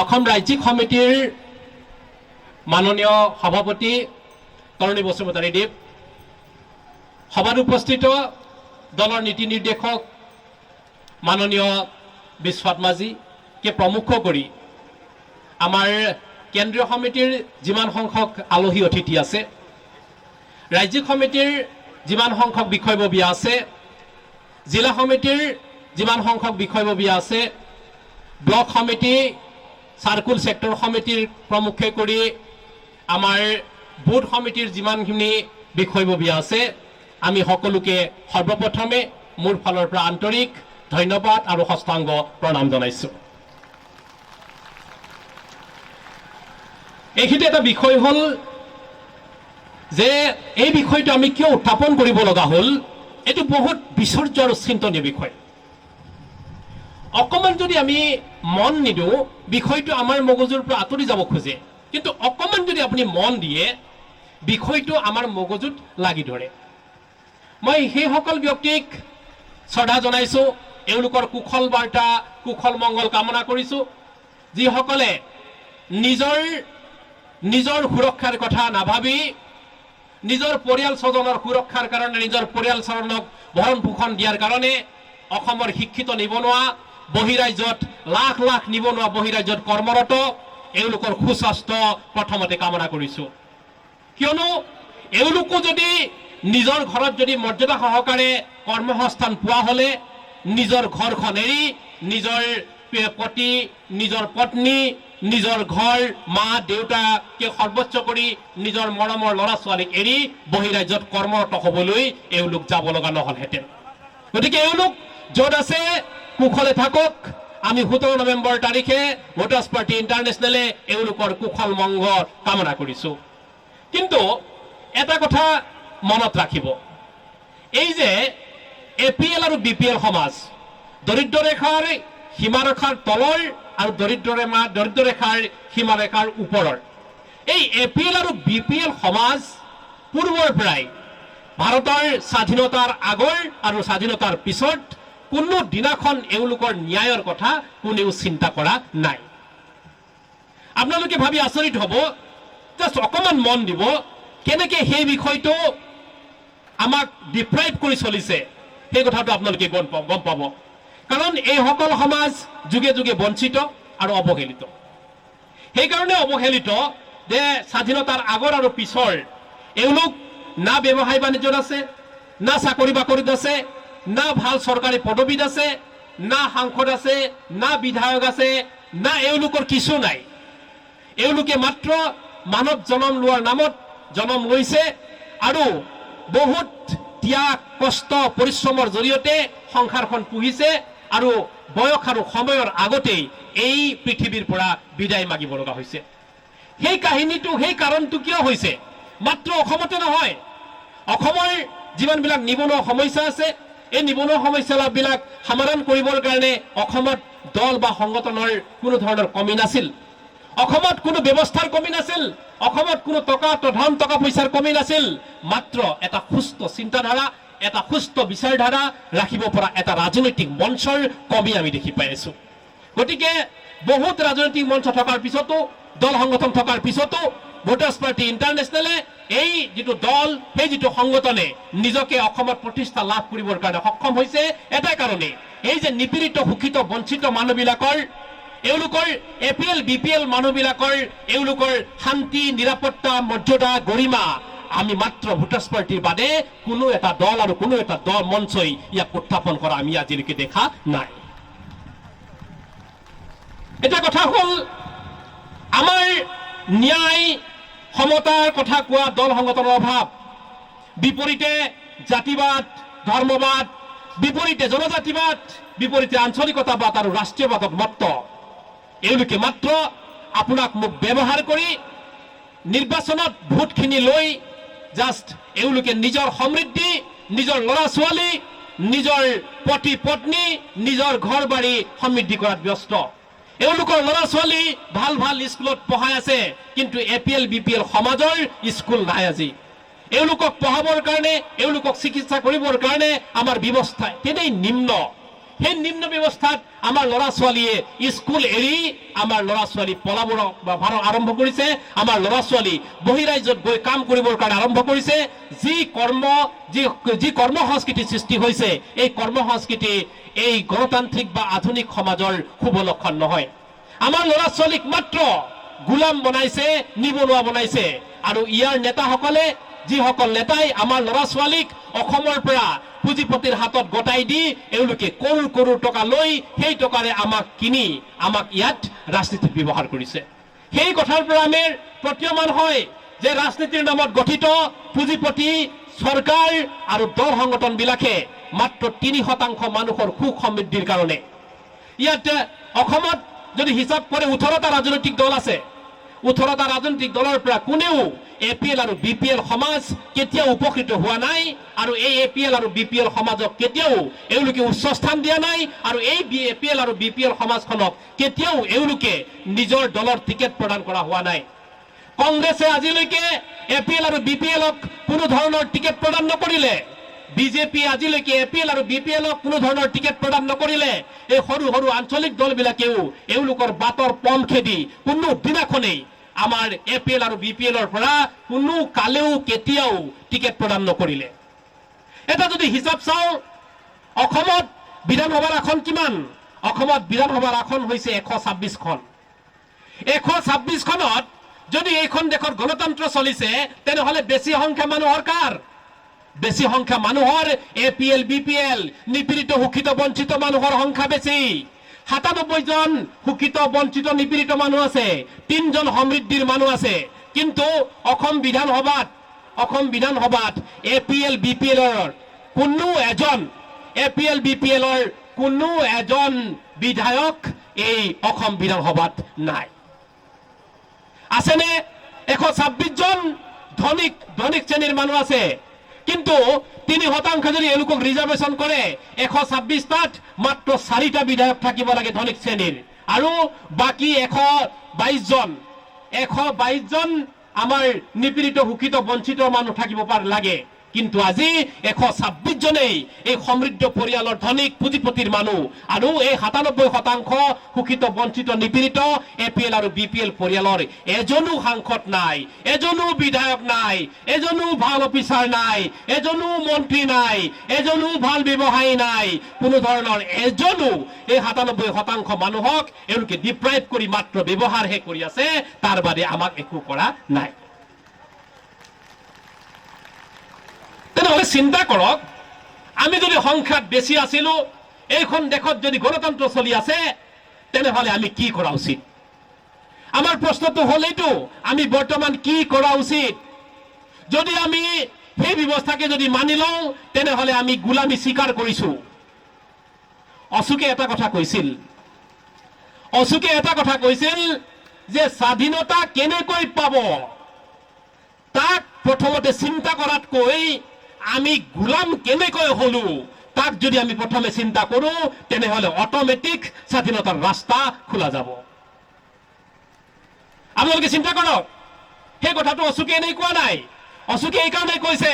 অসম ৰাজ্যিক সমিতিৰ মাননীয় সভাপতি তৰণী বসুমতাৰীদেৱ, সভাত উপস্থিত দলৰ নীতি নিৰ্দেশক মাননীয় বিশ্বনাথ মাঝীকে প্ৰমুখ কৰি আমাৰ কেন্দ্ৰীয় সমিতিৰ যিমান সংখ্যক আলহী অতিথি আছে, ৰাজ্যিক সমিতিৰ যিমান সংখ্যক বিষয়ববীয়া আছে, জিলা সমিতিৰ যিমান সংখ্যক বিষয়ববীয়া আছে, ব্লক সমিতি সাৰ্কুল সেক্টৰ সমিতিৰ প্ৰমুখে কৰি আমাৰ বুথ সমিতিৰ যিমানখিনি বিষয়ববীয়া আছে, আমি সকলোকে সৰ্বপ্ৰথমে মোৰ ফালৰ পৰা আন্তৰিক ধন্যবাদ আৰু হস্তাংগ প্ৰণাম জনাইছো। এইখিনিতে এটা বিষয় হল যে এই বিষয়টো আমি কিয় উত্থাপন কৰিব লগা হল, এইটো বহুত বিচৰ্য আৰু চিন্তনীয় বিষয়। অকমান যদি আমি মন নিদিওঁ, বিষয়টো আমাৰ মগজুৰ পৰা আঁতৰি যাব খোজে, কিন্তু অকমান যদি আপুনি মন দিয়ে, বিষয়টো আমাৰ মগজুত লাগি ধৰে। মই সেইসকল ব্যক্তিক শ্ৰদ্ধা জনাইছো, এওঁলোকৰ কুশল বাৰ্তা কুশল মংগল কামনা কৰিছো, যিসকলে নিজৰ সুৰক্ষাৰ কথা নাভাবি নিজৰ পৰিয়াল স্বজনৰ সুৰক্ষাৰ কাৰণে, নিজৰ পৰিয়াল স্বজনক ভৰণ পোষণ দিয়াৰ কাৰণে অসমৰ শিক্ষিত নিবনুৱা, বহিৰাজ্যত লাখ লাখ নিবনুৱা বহিৰাজ্যত কৰ্মৰত, এওঁলোকৰ সুস্বাস্থ্য প্ৰথমতে কামনা কৰিছো। কিয়নো এওঁলোকো যদি নিজৰ ঘৰত যদি মৰ্যাদা সহকাৰে কৰ্মসংস্থান পোৱা হলে, নিজৰ ঘৰখন এৰি নিজৰ পতি, নিজৰ পত্নী, নিজৰ ঘৰ মা দেউতাকে সৰ্বোচ্চ কৰি নিজৰ মৰমৰ ল'ৰা ছোৱালীক এৰি বহিৰাজ্যত কৰ্মৰত হবলৈ এওঁলোক যাব লগা নহলহেঁতেন। গতিকে এওঁলোক য'ত আছে কুশলে থাকক। আমি 17 নৱেম্বৰ তাৰিখে ভোটাৰ্ছ পাৰ্টি ইণ্টাৰনেশ্যনেলে এওঁলোকৰ কুশল মংগল কামনা কৰিছো। কিন্তু এটা কথা মনত ৰাখিব, এই যে APL আৰু BPL সমাজ, দৰিদ্ৰ ৰেখাৰ সীমাৰেখাৰ তলৰ আৰু দৰিদ্ৰ ৰেখাৰ সীমাৰেখাৰ ওপৰৰ, এই APL আৰু BPL সমাজ পূৰ্বৰ পৰাই ভাৰতৰ স্বাধীনতাৰ আগৰ আৰু স্বাধীনতাৰ পিছত কোনো দিনাখন এওঁলোকৰ ন্যায়ৰ কথা কোনেও চিন্তা কৰা নাই। আপোনালোকে ভাবি আচৰিত হ'ব, জাষ্ট অকমান মন দিব, কেনেকে সেই বিষয়টো আমাক ডিপ্ৰাইভ কৰি চলিছে, সেই কথাটো আপোনালোকে গম পাব। কাৰণ এইসকল সমাজ যুগে যুগে বঞ্চিত আৰু অৱহেলিত। সেইকাৰণে অৱহেলিত যে স্বাধীনতাৰ আগৰ আৰু পিছৰ এওঁলোক না ব্যৱসায় বাণিজ্যত আছে, না চাকৰি বাকৰিত আছে, না ভাল চৰকাৰী পদবীত আছে, না সাংসদ আছে, না বিধায়ক আছে, না এওঁলোকৰ কিছু নাই। এওঁলোকে মাত্ৰ মানৱ জনম লোৱাৰ নামত জনম লৈছে আৰু বহুত ত্যাগ কষ্ট পৰিশ্ৰমৰ জৰিয়তে সংসাৰখন পুহিছে আৰু বয়স আৰু সময়ৰ আগতেই এই পৃথিৱীৰ পৰা বিদায় মাগিব লগা হৈছে। সেই কাহিনীটো, সেই কাৰণটো কিয় হৈছে? মাত্ৰ অসমতে নহয়, অসমৰ যিমানবিলাক নিবনুৱা সমস্যা আছে, এই নিবনুৱা সমস্যাবিলাক সমাধান কৰিবৰ কাৰণে অসমত দল বা সংগঠনৰ কোনো ধৰণৰ কমি নাছিল, অসমত কোনো ব্যৱস্থাৰ কমি নাছিল, অসমত কোনো ধন টকা পইচাৰ কমি নাছিল। মাত্ৰ এটা সুস্থ চিন্তাধাৰা, এটা সুস্থ বিচাৰধাৰা ৰাখিব পৰা এটা ৰাজনৈতিক মঞ্চৰ কমি আমি দেখি পাই আছো। গতিকে বহুত ৰাজনৈতিক মঞ্চ থকাৰ পিছতো, দল সংগঠন থকাৰ পিছতো ভোটাৰ্ছ পাৰ্টি ইণ্টাৰনেশ্যনেলে এই যিটো দল, সেই যিটো সংগঠনে নিজকে অসমত প্ৰতিষ্ঠা লাভ কৰিবৰ কাৰণে সক্ষম হৈছে এটাই কাৰণে, এই যে নিপীড়িত শোষিত বঞ্চিত মানুহবিলাকৰ, এওঁলোকৰ APL BPL মানুহবিলাকৰ এওঁলোকৰ শান্তি, নিৰাপত্তা, মৰ্যাদা, গৰিমা আমি মাত্ৰ ভোটাৰ্ছ পাৰ্টিৰ বাদে কোনো এটা দল আৰু কোনো এটা মঞ্চই ইয়াক উত্থাপন কৰা আমি আজিলৈকে দেখা নাই। এটা কথা হল, আমাৰ ন্যায় সমতাৰ কথা কোৱা দল সংগঠনৰ অভাৱ, বিপৰীতে জাতিবাদ, ধৰ্মবাদ, বিপৰীতে জনজাতিবাদ, বিপৰীতে আঞ্চলিকতাবাদ আৰু ৰাষ্ট্ৰীয়বাদত মত্ত এওঁলোকে মাত্ৰ আপোনাক মোক ব্যৱহাৰ কৰি নিৰ্বাচনত ভোটখিনি লৈ জাষ্ট এওঁলোকে নিজৰ সমৃদ্ধি, নিজৰ ল'ৰা ছোৱালী, নিজৰ পতি পত্নী, নিজৰ ঘৰ বাৰী সমৃদ্ধি কৰাত ব্যস্ত। এওঁলোকৰ ল'ৰা ছোৱালী ভাল ভাল স্কুলত পঢ়াই আছে, কিন্তু APL BPL সমাজৰ স্কুল নাই আজি। এওঁলোকক পঢ়াবৰ কাৰণে, এওঁলোকক চিকিৎসা কৰিবৰ কাৰণে আমাৰ ব্যৱস্থা তেনেই নিম্ন। সেই নিম্ন ব্যৱস্থাত আমাৰ ল'ৰা ছোৱালীয়ে স্কুল এৰি আমাৰ ল'ৰা ছোৱালী পলাবৰ আৰম্ভ কৰিছে, আমাৰ ল'ৰা ছোৱালী বহিৰাজ্যত গৈ কাম কৰিবৰ কাৰণে আৰম্ভ কৰিছে। যি কৰ্ম সংস্কৃতি সৃষ্টি হৈছে, এই কৰ্ম সংস্কৃতি এই গণতান্ত্ৰিক বা আধুনিক সমাজৰ শুভ লক্ষণ নহয়। আমাৰ ল'ৰা ছোৱালীক মাত্ৰ গোলাম বনাইছে, নিবনুৱা বনাইছে। আৰু ইয়াৰ নেতাসকলে, যিসকল নেতাই আমাৰ ল'ৰা ছোৱালীক অসমৰ পৰা পুঁজিপতিৰ হাতত গতাই দি এওঁলোকে কৰোৰ কৰোৰ টকা লৈ সেই টকাৰে আমাক কিনি আমাক ইয়াত ৰাজনীতিত ব্যৱহাৰ কৰিছে। সেই কথাৰ পৰা আমি প্ৰতীয়মান হয় যে ৰাজনীতিৰ নামত গঠিত পুঁজিপতি চৰকাৰ আৰু দল সংগঠন বিলাকে মাত্ৰ 3% মানুহৰ সুখ সমৃদ্ধিৰ কাৰণে ইয়াত অসমত যদি হিচাপ কৰে 18টা ৰাজনৈতিক দল আছে। 18টা ৰাজনৈতিক দলৰ পৰা কোনেও এপিএল আৰু বিপিএল সমাজ কেতিয়াও উপকৃত হোৱা নাই, আৰু এই এপিএল আৰু বিপিএল সমাজক কেতিয়াও এওঁলোকে উচ্চ স্থান দিয়া নাই, আৰু এই এপিএল আৰু বিপিএল সমাজখনক কেতিয়াও এওঁলোকে নিজৰ দলৰ টিকেট প্ৰদান কৰা হোৱা নাই। কংগ্ৰেছে আজিলৈকে এপিএল আৰু বিপিএলক কোনো ধৰণৰ টিকেট প্ৰদান নকৰিলে। বিজেপি আজিলৈকে এপিএল আৰু বিপিএলক কোনো ধৰণৰ টিকেট প্ৰদান নকৰিলে। এই সৰু সৰু আঞ্চলিক দলবিলাকেও এওঁলোকৰ বাটৰ পম খেদি কোনো দিনাখনেই আমাৰ এপিএল আৰু বিপিএলৰ পৰা কোনো কালেও কেতিয়াও টিকেট প্ৰদান নকৰিলে। এটা যদি হিচাপ চাওঁ, অসমত বিধানসভাৰ আসন কিমান? অসমত বিধানসভাৰ আসন হৈছে 126খন। 126খনত যদি এইখন দেশত গণতন্ত্ৰ চলিছে, তেনেহলে বেছি সংখ্যা মানুহৰ কাৰ? বেছি সংখ্যা মানুহৰ এপিএল বিপিএল নিপীড়িত শোষিত বঞ্চিত মানুহৰ সংখ্যা বেছি। 97 জন শোষিত বঞ্চিত নিপীড়িত মানুহ আছে, 3 জন সমৃদ্ধিৰ মানুহ আছে। কিন্তু অসম বিধানসভাত এপিএল বিপিএলৰ কোনো এজন বিধায়ক এই অসম বিধানসভাত নাই। আছেনে? 126 জন ধনিক শ্ৰেণীৰ মানুহ আছে, কিন্তু 3% যদি এওঁলোকক ৰিজাৰ্ভেশ্যন কৰে 126টাত মাত্ৰ 4টা বিধায়ক থাকিব লাগে ধনিক শ্ৰেণীৰ, আৰু বাকী 122 জন আমাৰ নিপীড়িত শোষিত বঞ্চিত মানুহ থাকিব লাগে। কিন্তু আজি 126 জনেই এই সমৃদ্ধ পৰিয়ালৰ ধনিক পুঁজিপতিৰ মানুহ, আৰু এই 97% শোষিত বঞ্চিত নিপীড়িত এপিএল আৰু বিপিএল পৰিয়ালৰ এজনো সাংসদ নাই, এজনো বিধায়ক নাই, এজনো ভাল অফিচাৰ নাই, এজনো মন্ত্ৰী নাই, এজনো ভাল ব্যৱসায়ী নাই। কোনো ধৰণৰ এজনো এই 97% মানুহক এওঁলোকে ডিপ্ৰাইভ কৰি মাত্ৰ ব্যৱহাৰহে কৰি আছে, তাৰ বাদে আমাক একো কৰা নাই। তেনেহলে চিন্তা কৰক, আমি যদি সংখ্যাত বেছি আছিলো, এইখন দেশত যদি গণতন্ত্ৰ চলি আছে, তেনেহলে আমি কি কৰা উচিত? আমাৰ প্ৰশ্নটো হল এইটো, আমি বৰ্তমান কি কৰা উচিত? যদি আমি সেই ব্যৱস্থাকে যদি মানি লওঁ, তেনেহলে আমি গোলামী স্বীকাৰ কৰিছো। অশোকে এটা কথা কৈছিল যে স্বাধীনতা কেনেকৈ পাব তাক প্ৰথমতে চিন্তা কৰাতকৈ আমি গোলাম কেনেকৈ হলো তাক যদি আমি প্ৰথমে চিন্তা কৰো, তেনেহলে অটোমেটিক স্বাধীনতাৰ ৰাস্তা খোলা যাব। আপোনালোকে চিন্তা কৰক, সেই কথাটো অশোকে এনেই কোৱা নাই। অশোকে এইকাৰণে কৈছে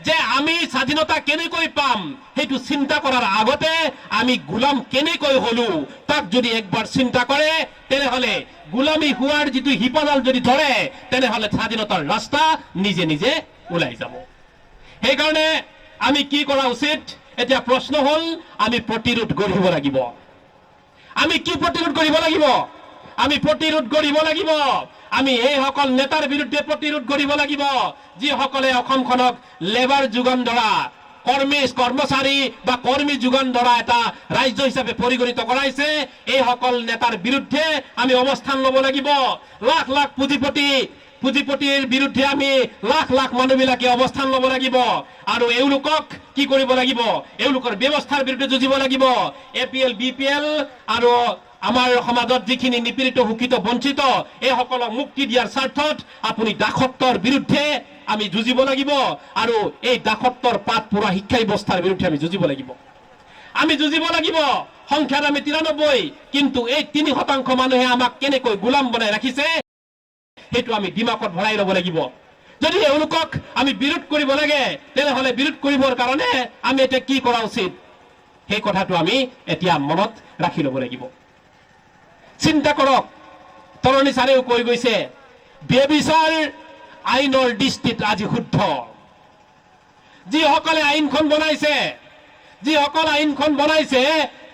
যে আমি স্বাধীনতা কেনেকৈ পাম সেইটো চিন্তা কৰাৰ আগতে আমি গোলাম কেনেকৈ হলো তাক যদি একবাৰ চিন্তা কৰে, তেনেহলে গোলামী হোৱাৰ যিটো হিপানাল যদি ধৰে, তেনেহলে স্বাধীনতাৰ ৰাস্তা নিজে নিজে ওলাই যাব। সেইকাৰণে আমি কি কৰা উচিত? এতিয়া প্ৰশ্ন হল, আমি প্ৰতিৰোধ গঢ়িব লাগিব। আমি কি প্ৰতিৰোধ কৰিব লাগিব? আমি প্ৰতিৰোধ গঢ়িব লাগিব। আমি এইসকল নেতাৰ বিৰুদ্ধে প্ৰতিৰোধ গঢ়িব লাগিব, যিসকলে অসমখনক লেবাৰ যোগান ধৰা কৰ্মচাৰী বা কৰ্মী যোগান ধৰা এটা ৰাজ্য হিচাপে পৰিগণিত কৰাইছে। এইসকল নেতাৰ বিৰুদ্ধে আমি অৱস্থান ল'ব লাগিব। লাখ লাখ পুঁজিপতিৰ বিৰুদ্ধে আমি লাখ লাখ মানুহবিলাকে অৱস্থান ল'ব লাগিব, আৰু এওঁলোকক কি কৰিব লাগিব? এওঁলোকৰ ব্যৱস্থাৰ বিৰুদ্ধে যুঁজিব লাগিব। এপিএল বিপিএল আৰু আমাৰ সমাজত যিখিনি নিপীড়িত শোষিত বঞ্চিত এইসকলক মুক্তি দিয়াৰ স্বাৰ্থত আপুনি দাসত্বৰ বিৰুদ্ধে আমি যুঁজিব লাগিব, আৰু এই দাসত্বৰ পাত পুৰা শিক্ষা ব্যৱস্থাৰ বিৰুদ্ধে আমি যুঁজিব লাগিব। সংখ্যাত আমি 93, কিন্তু এই 3% মানুহে আমাক কেনেকৈ গোলাম বনাই ৰাখিছে সেইটো আমি দিমাগত ভৰাই ল'ব লাগিব। যদি এওঁলোকক আমি বিৰোধ কৰিব লাগে, তেনেহলে বিৰোধ কৰিবৰ কাৰণে আমি এতিয়া কি কৰা উচিত? সেই কথাটো আমি এতিয়া মনত ৰাখি ল'ব লাগিব। চিন্তা কৰক, তৰণী ছাৰেও কৈ গৈছে, ব্যভিচাৰ আইনৰ দৃষ্টিত আজি শুদ্ধ। যিসকলে আইনখন বনাইছে,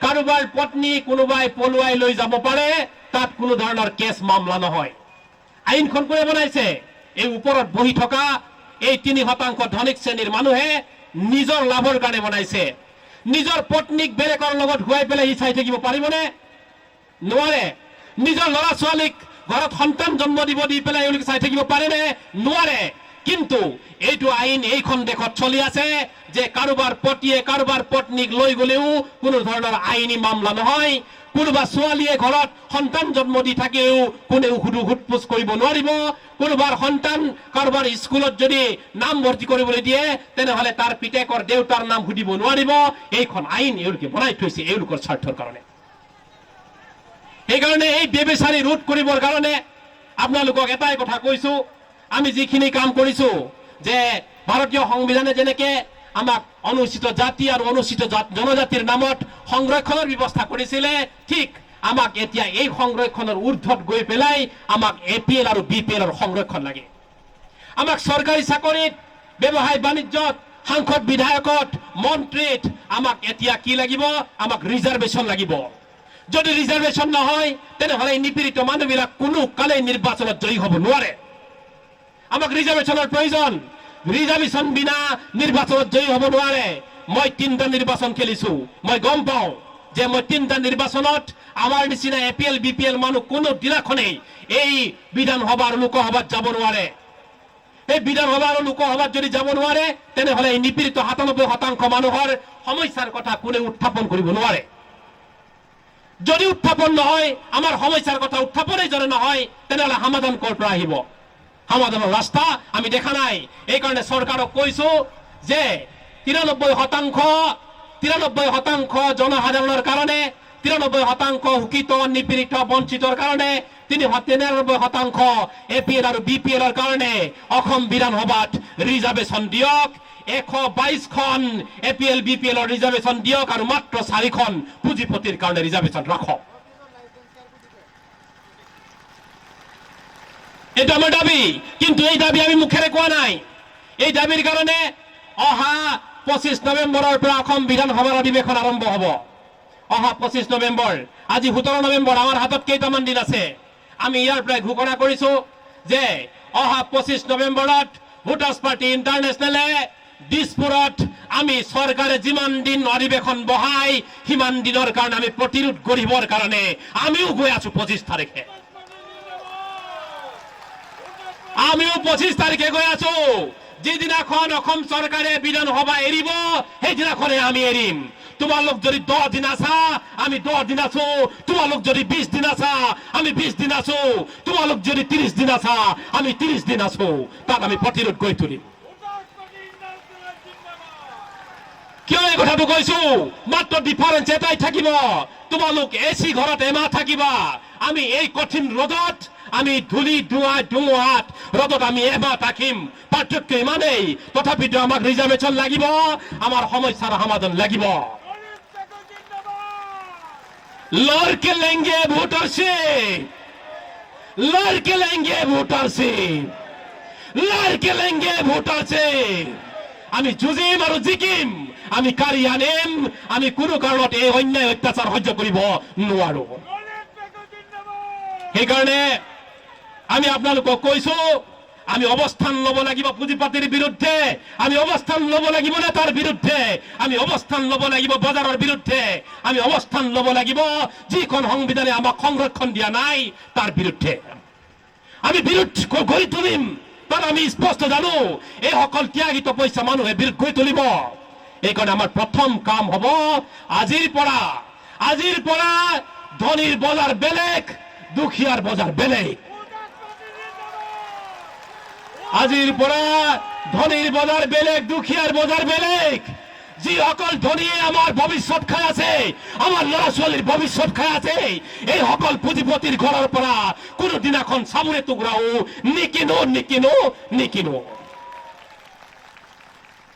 কাৰোবাৰ পত্নী কোনোবাই পলুৱাই লৈ যাব পাৰে, তাত কোনো ধৰণৰ কেছ মামলা নহয়। আইনখন কোনে বনাইছে? এই ওপৰত বহি থকা এই 3% ধনিক শ্ৰেণীৰ মানুহে নিজৰ লাভৰ কাৰণে বনাইছে। নিজৰ পত্নীক বেলেগৰ লগত হুৱাই পেলাই সি চাই থাকিব পাৰিবনে? নোৱাৰে। নিজৰ ল'ৰা ছোৱালীক ঘৰত সন্তান জন্ম দিব দি পেলাই এওঁলোকে চাই থাকিব পাৰেনে? নোৱাৰে। কিন্তু এইটো আইন এইখন দেশত চলি আছে যে কাৰোবাৰ পতিয়ে কাৰোবাৰ পত্নীক লৈ গলেও কোনো ধৰণৰ আইনী মামলা নহয়। কোনোবা ছোৱালীয়ে ঘৰত সন্তান জন্ম দি থাকেও কোনেও সোধপোছ কৰিব নোৱাৰিব। কোনোবাৰ সন্তান কাৰোবাৰ স্কুলত যদি নাম ভৰ্তি কৰিবলৈ দিয়ে তেনেহলে তাৰ পিতেকৰ দেউতাৰ নাম সুধিব নোৱাৰিব। এইখন আইন এওঁলোকে বনাই থৈছে এওঁলোকৰ স্বাৰ্থৰ কাৰণে। সেইকাৰণে এই ব্যভিচাৰী ৰোধ কৰিবৰ কাৰণে আপোনালোকক এটাই কথা কৈছো, আমি যিখিনি কাম কৰিছো যে ভাৰতীয় সংবিধানে যেনেকে আমাক অনুসূচিত জাতি আৰু অনুসূচিত জনজাতিৰ নামত সংৰক্ষণৰ ব্যৱস্থা কৰিছিলে, ঠিক আমাক এতিয়া এই সংৰক্ষণৰ ঊৰ্ধ্বত গৈ পেলাই আমাক APL আৰু BPL ৰ সংৰক্ষণ লাগে। আমাক চৰকাৰী চাকৰিত, ব্যৱসায় বাণিজ্যত, সাংসদ বিধায়কত, মন্ত্ৰীত আমাক এতিয়া কি লাগিব? আমাক ৰিজাৰ্ভেশ্যন লাগিব। যদি ৰিজাৰ্ভেশ্যন নহয় তেনেহলে নিপীড়িত মানুহবিলাক কোনো কালে নিৰ্বাচনত জয়ী হ'ব নোৱাৰে। আমাক ৰিজাৰ্ভেশ্যনৰ প্ৰয়োজন। ৰিজাৰ্ভেশ্যন বিনা নিৰ্বাচনত জয়ী হ'ব নোৱাৰে। মই 3টা নিৰ্বাচন খেলিছো, মই গম পাওঁ যে মই 3টা নিৰ্বাচনত আমাৰ নিচিনা APL BPL মানুহ কোনো দিনাখনেই এই বিধানসভা আৰু লোকসভাত যাব নোৱাৰে। এই বিধানসভা আৰু লোকসভাত যদি যাব নোৱাৰে তেনেহলে এই নিপীড়িত 97% মানুহৰ সমস্যাৰ কথা কোনে উত্থাপন কৰিব নোৱাৰে। যদি উত্থাপন নহয়, আমাৰ সমস্যাৰ কথা উত্থাপনেই যদি নহয়, তেনেহলে সমাধান ক'ৰ পৰা আহিব? সমাধানৰ ৰাস্তা আমি দেখা নাই। এইকাৰণে চৰকাৰক কৈছো যে 93% জনসাধাৰণৰ কাৰণে, 93% শোষিত নিপীড়িত বঞ্চিতৰ কাৰণে, 93% APL আৰু BPL ৰ কাৰণে অসম বিধানসভাত ৰিজাৰ্ভেশ্যন দিয়ক। 122খন APL BPL ৰ ৰিজাৰ্ভেশ্যন দিয়ক আৰু মাত্ৰ 4খন পুঁজিপতিৰ কাৰণে ৰিজাৰ্ভেশ্যন ৰাখক। এটা আমাৰ দাবি, কিন্তু এই দাবি আমি মুখেৰে কোৱা নাই। এই দাবিৰ কাৰণে অহা 25 নৱেম্বৰৰ পৰা অসম বিধানসভাৰ অধিৱেশন আৰম্ভ হ'ব। অহা 25 নৱেম্বৰ, আজি 17 নৱেম্বৰ, আমাৰ হাতত কেইটামান দিন আছে। আমি ইয়াৰ পৰাই ঘোষণা কৰিছো যে অহা 25 নৱেম্বৰত ভোটাৰ্ছ পাৰ্টি ইণ্টাৰনেশ্যনেলে দিছপুৰত আমি চৰকাৰে যিমান দিন অধিৱেশন বহাই সিমান দিনৰ কাৰণে আমি প্ৰতিৰোধ কৰিবৰ কাৰণে আমিও গৈ আছো 25 তাৰিখে। আমিও 25 তাৰিখে গৈ আছো। যিদিনাখন অসম চৰকাৰে বিধানসভা এৰিব সেইদিনাখনে আমি এৰিম। তোমালোক যদি 10 দিন আছা আমি 10 দিন আছো, তোমালোক যদি 20 দিন আছা আমি 20 দিন আছো, তোমালোক যদি 30 দিন আছা আমি 30 দিন আছো। তাত আমি প্ৰতিৰোধ কৰি তুলিম। কিয় এই কথাটো কৈছো? মাত্ৰ ডিফাৰেন্স এটাই থাকিব, তোমালোক এচি ঘৰত এমাহ থাকিবা, আমি এই কঠিন ৰ'দত, আমি ধূলি ধুমুহাত ৰ'দত আমি এমাহ থাকিম। পাৰ্থক্য ইমানেই, তথাপিতো আমাক ৰিজাৰ্ভেশ্যন লাগিব, আমাৰ সমস্যাৰ সমাধান লাগিব। লড়কে লেঙ্গে ভোটাৰ সে, লড়কে লেঙ্গে ভোটাৰ সে, লড়কে লেঙ্গে ভোটাৰ সে। আমি যুঁজিম আৰু জিকিম, আমি কাঢ়ি আনিম। আমি কোনো কাৰণত এই অন্যায় অত্যাচাৰ সহ্য কৰিব নোৱাৰো। সেইকাৰণে আমি আপোনালোকক কৈছো, আমি অৱস্থান ল'ব লাগিব পুঁজিপাতিৰ বিৰুদ্ধে, আমি অৱস্থান ল'ব লাগিব নেতাৰ বিৰুদ্ধে, আমি অৱস্থান ল'ব লাগিব বজাৰৰ বিৰুদ্ধে, আমি অৱস্থান ল'ব লাগিব যিখন সংবিধানে আমাক সংৰক্ষণ দিয়া নাই তাৰ বিৰুদ্ধে। আমি বিৰুদ্ধ গঢ়ি তুলিম। তাত আমি স্পষ্ট জানো এই সকল ত্যাগিত পইচা মানুহে বিৰুদ্ধ গঢ়ি তুলিব। এইকাৰণে আমাৰ প্ৰথম কাম হ'ব আজিৰ পৰা ধনীৰ বজাৰ বেলেগ, দুখীয়াৰ বজাৰ বেলেগ। আজিৰ পৰা ধনীৰ বজাৰ বেলেগ, দুখীয়াৰ বজাৰ বেলেগ। যিসকল ধনীয়ে আমাৰ ভৱিষ্যত খাই আছে, আমাৰ ল'ৰা ছোৱালীৰ ভৱিষ্যত খাই আছে, এই সকল পুঁজিপতিৰ ঘৰৰ পৰা কোনো দিনাখন চামুৰে টুকুৰাও নিকিনো।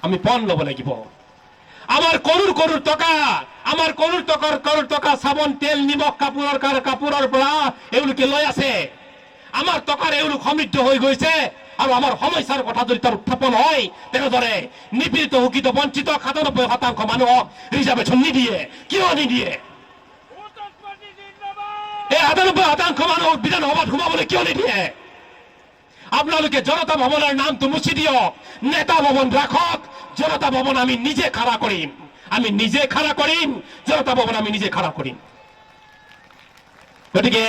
আমি পণ ল'ব লাগিব। আমাৰ কৰোৰ টকা আমাৰ কৰোৰ টকা চাবোন তেল নিমখ কাপোৰৰ পৰা এওঁলোকে লৈ আছে। আমাৰ টকাৰ এওঁলোক সমৃদ্ধ হৈ গৈছে আৰু আমাৰ সমস্যাৰ কথা যদি তাৰ উত্থাপন হয় তেনেদৰে নিপীড়িত শোষিত বঞ্চিত ৯৭% মানুহক ৰিজাৰ্ভেশ্যন নিদিয়ে। কিয় নিদিয়ে? এই ৯৭% মানুহক বিধানসভাত সোমাবলৈ কিয় নিদিয়ে? আপোনালোকে জনতা ভৱনৰ নামটো মুছি দিয়ক, নেতা ভৱন ৰাখক। জনতা ভৱন আমি নিজে খাৰা কৰিম, জনতা ভৱন আমি নিজে খাৰা কৰিম। গতিকে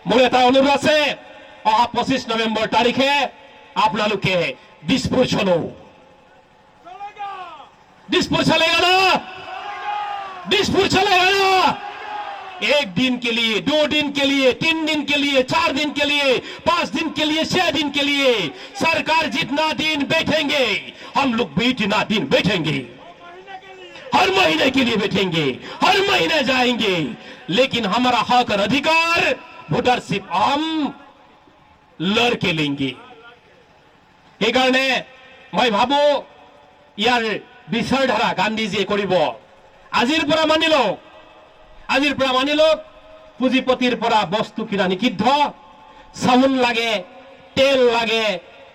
মোৰ এটা অনুৰোধ আছে, অহা ২৫ নৱেম্বৰ তাৰিখে আপোনালোকে দিছপুৰ চলেगा ना। 1 दिन के लिए, 2 दिन के लिए, 3 दिन के लिए, 4 दिन के लिए, 5 दिन के लिए, 6 दिन के लिए सरकार जितना दिन बैठेंगे हम लोग भी इतना दिन बैठेंगे। हर महीने के लिए बैठेंगे, हर महीने जाएंगे, लेकिन हमारा हक और अधिकार वोटरशिप हम लड़के लेंगे। এই কাৰণে মই ভাবো ইয়াৰ বিচাৰধাৰা গান্ধীজীয়ে কৰিব। আজিৰ পৰা মানি লওক পুঁজিপতিৰ পৰা বস্তু কিনা নিষিদ্ধ। চাউল লাগে, তেল লাগে,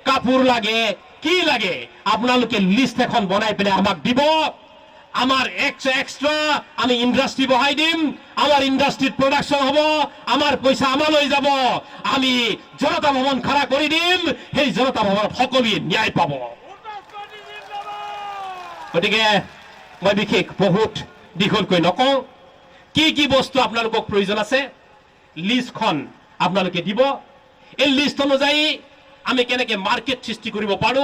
কাপোৰ লাগে, কি লাগে আপোনালোকে লিষ্ট এখন বনাই পেলাই আমাক দিব। আমার এক্সট্রা আমি ইন্ডাস্ট্রি বহাই দিম, আমার ইন্ডাস্ট্রির প্রোডাকশন হব, আমার পয়সা আমালৈ যাব, আমি জনতা ভবন খাড়া কৰি দিম। সেই জনতা ভবনত সকলোৱে ন্যায় পাব। গতিকে মই বিশেষ বহুত দীঘলকৈ নকওঁ। কি বস্তু আপোনালোকক প্ৰয়োজন আছে লিষ্টখন আপোনালোকে দিব। এই লিষ্ট অনুযায়ী আমি কেনেকে মাৰ্কেট সৃষ্টি কৰিব পাৰো,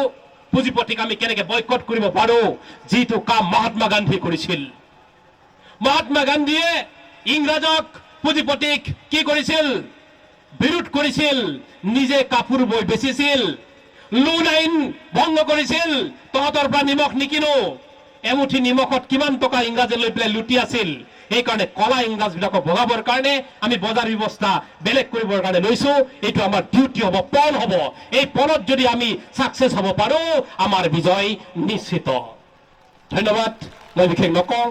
পুঁজিপতিক আমি কেনেকে বয়কট কৰিব পাৰো, যিটো কাম মহাত্মা গান্ধী কৰিছিল। মহাত্মা গান্ধীয়ে ইংৰাজক পুঁজিপতিক কি কৰিছিল? বিৰোধ কৰিছিল, নিজে কাপোৰ বৈ বেচিছিল, লোন আইন ভংগ কৰিছিল। তহঁতৰ পৰা নিমখ নিকিনো, এমুঠি নিমখত কিমান টকা ইংৰাজে লৈ পেলাই লুটি আছিল। সেইকাৰণে কলা ইংৰাজ বিলাকক ভগাবৰ কাৰণে আমি বজাৰ ব্যৱস্থা বেলেগ কৰিবৰ কাৰণে লৈছো। এইটো আমাৰ ডিউটি হ'ব, পণ হ'ব। এই পণত যদি আমি সাকসেস হ'ব পাৰো আমাৰ বিজয় নিশ্চিত। ধন্যবাদ, মই বিশেষ নকওঁ।